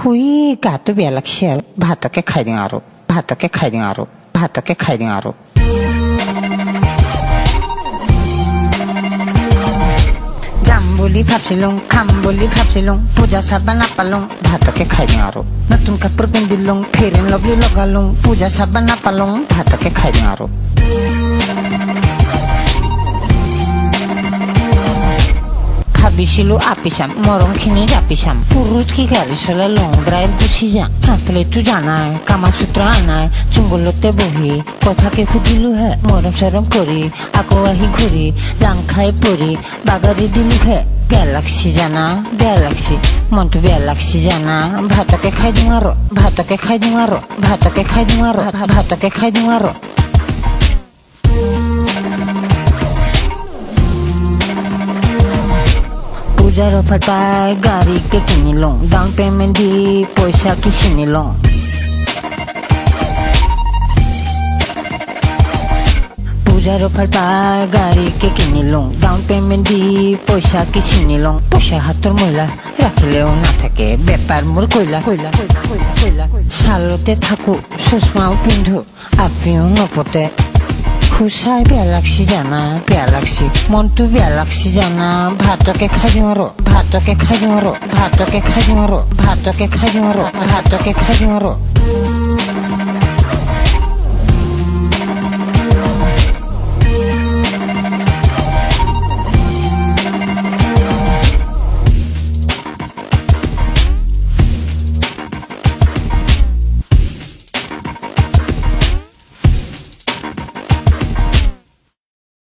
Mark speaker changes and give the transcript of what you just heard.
Speaker 1: হুই গাতো বেয়া লাগছে আৰু ভাতকে খাই দিওঁ আৰু ভাতকে খাই দিওঁ আৰু ভাতকে খাই দিওঁ আৰু যাম বুলি ভাবছিলুং খাম বুলি ভাবছিলুং পূজা চাবা নাপালুং ভাতকে খাই দিওঁ আৰু নতুন কাপোৰ পিন্ধিলুং ফেৰ এণ্ড লাভলী লগালুং পূজা চাবা নাপালুং ভাতকে খাই দিওঁ আৰু ভাবিছিলো আপি চাম মৰমখিনি জাপি চাম পুৰুষ কি গাড়ী চলাই লং ড্ৰাইভ গুচি যাম চাকলেটো জানাই কামাসূত্ৰ আনাই চুম্বলতে বহি কথাকে সুধিলোহে মৰম চৰম কৰি আকৌ আহি ঘূৰি লাং খাই পৰি বাগৰি দিলোহে বেয়া লাগছি জানা বেয়া লাগছি মনটো বেয়া লাগছি জানা ভাতকে খাই দিওঁ আৰু ভাতকে খাই দিওঁ আৰু ভাতকে খাই দিওঁ আৰু ভাতকে খাই দিওঁ আৰু পূজাৰ অফাৰ পাই গাড়ীকে কিনি লওঁ ডাউন পেমেণ্ট দি পইচা কি চিনি লওঁ পূজাৰ অফাৰ পাই গাড়ীকে কিনি লওঁ ডাউন পেমেণ্ট দি পইচা কি চিনি লওঁ পইচা হাতৰ মহিলা ৰাখিলেও নাথাকে বেপাৰ মোৰ কয়লা কয়লা কয়লা কয়লা কয়লা ছালতে থাকো চশমাও পিন্ধো আপিও নপতে খুচাই বেয়া লাগছি জানা বেয়া লাগছি মনটো বেয়া লাগছি জানা ভাতকে খাই দিওঁ আৰু ভাতকে খাই দিওঁ আৰু ভাতকে খাই দিওঁ আৰু ভাতকে খাই দিওঁ আৰু ভাতকে খাই দিওঁ আৰু